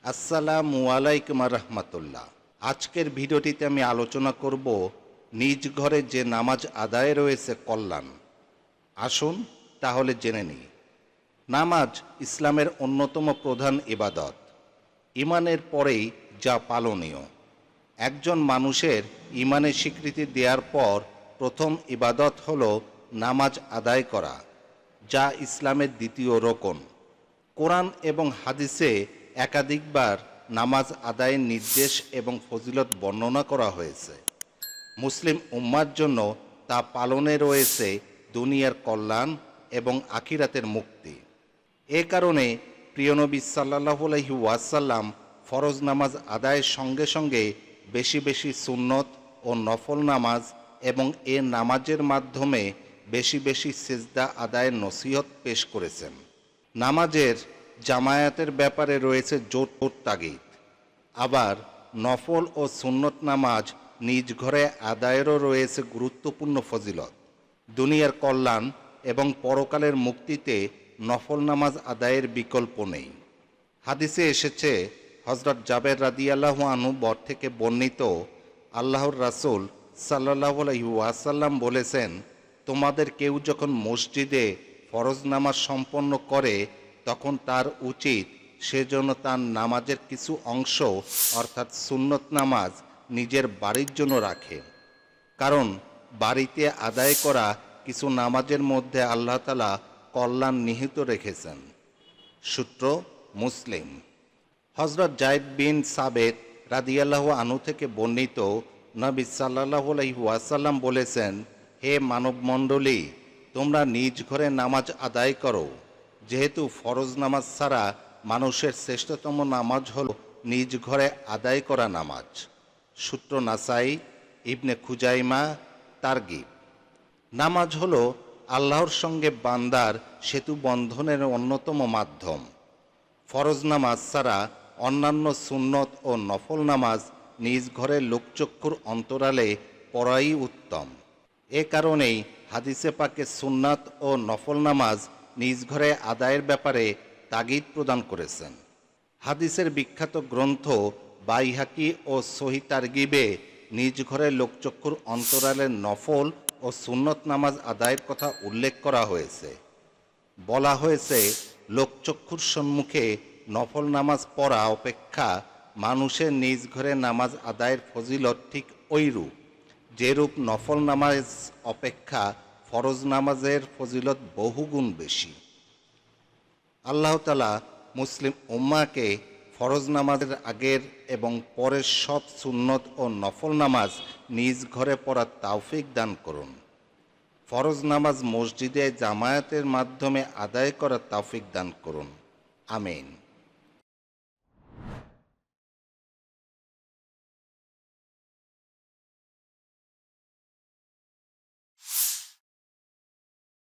আসসালামু আলাইকুম রহমতুল্লাহ। আজকের ভিডিওটিতে আমি আলোচনা করব নিজ ঘরে যে নামাজ আদায় রয়েছে কল্যাণ। আসুন তাহলে জেনে নিই। নামাজ ইসলামের অন্যতম প্রধান ইবাদত, ঈমানের পরেই যা পালনীয়। একজন মানুষের ঈমানের স্বীকৃতি দেওয়ার পর প্রথম ইবাদত হল নামাজ আদায় করা, যা ইসলামের দ্বিতীয় রোকন। কোরআন এবং হাদিসে একাধিকবার নামাজ আদায়ের নির্দেশ এবং ফজিলত বর্ণনা করা হয়েছে। মুসলিম উম্মার জন্য তা পালনে রয়েছে দুনিয়ার কল্যাণ এবং আখিরাতের মুক্তি। এ কারণে প্রিয় নবী সাল্লাল্লাহু আলাইহি ওয়াসাল্লাম ফরজ নামাজ আদায়ের সঙ্গে সঙ্গে বেশি বেশি সুন্নত ও নফল নামাজ এবং এ নামাজের মাধ্যমে বেশি বেশি সিজদা আদায়ের নসিহত পেশ করেছেন। নামাজের জামায়াতের ব্যাপারে রয়েছে জোর তাগিদ। আবার নফল ও সুন্নত নামাজ নিজ ঘরে আদায়েরও রয়েছে গুরুত্বপূর্ণ ফজিলত। দুনিয়ার কল্যাণ এবং পরকালের মুক্তিতে নফল নামাজ আদায়ের বিকল্প নেই। হাদিসে এসেছে, হযরত জাবের রাদিয়াল্লাহু আনহু থেকে বর্ণিত, আল্লাহর রাসূল সাল্লাল্লাহু আলাইহি ওয়াসাল্লাম বলেছেন, তোমাদের কেউ যখন মসজিদে ফরজ নামাজ সম্পন্ন করে তখন তার উচিত সেজন্য তার নামাজের কিছু অংশ অর্থাৎ সুন্নত নামাজ নিজের বাড়ির জন্য রাখে। কারণ বাড়িতে আদায় করা কিছু নামাজের মধ্যে আল্লাহ তাআলা কল্যাণ নিহিত রেখেছেন। সূত্র মুসলিম। হযরত যায়েদ বিন সাবেত রাদিয়াল্লাহু আনহু থেকে বর্ণিত, নবী সাল্লাল্লাহু আলাইহি ওয়াসাল্লাম বলেছেন, হে মানবমণ্ডলী, তোমরা নিজ ঘরে নামাজ আদায় করো, যেহেতু ফরজ নামাজ ছাড়া মানুষের শ্রেষ্ঠতম নামাজ হল নিজ ঘরে আদায় করা নামাজ। সূত্র নাসাই, ইবনে খুজাইমা, তারগিব। নামাজ হল আল্লাহর সঙ্গে বান্দার সেতু বন্ধনের অন্যতম মাধ্যম। ফরজ নামাজ ছাড়া অন্যান্য সুন্নত ও নফল নামাজ নিজ ঘরে লোকচক্ষুর অন্তরালে পড়াই উত্তম। এ কারণেই হাদিসে পাকে সুন্নাত ও নফল নামাজ নিজ ঘরে আদায়ের ব্যাপারে তাগিদ প্রদান করেছেন। হাদিসের বিখ্যাত গ্রন্থ বাইহাকি ও সহিহ তারগিবে নিজ ঘরে লোকচক্ষুর অন্তরালে নফল ও সুন্নত নামাজ আদায়ের কথা উল্লেখ করা হয়েছে। বলা হয়েছে, লোকচক্ষুর সম্মুখে নফল নামাজ পড়া অপেক্ষা মানুষের নিজ ঘরে নামাজ আদায়ের ফজিলত ঠিক ওইরূপ যেরূপ নফল নামাজ অপেক্ষা ফরজ নামাজের ফজিলত বহুগুণ বেশি। আল্লাহ তাআলা মুসলিম উম্মাহকে ফরজ নামাজের আগের এবং পরের সব সুন্নত ও নফল নামাজ নিজ ঘরে পড়ার তৌফিক দান করুন। ফরজ নামাজ মসজিদে জামায়াতের মাধ্যমে আদায় করার তৌফিক দান করুন। আমিন।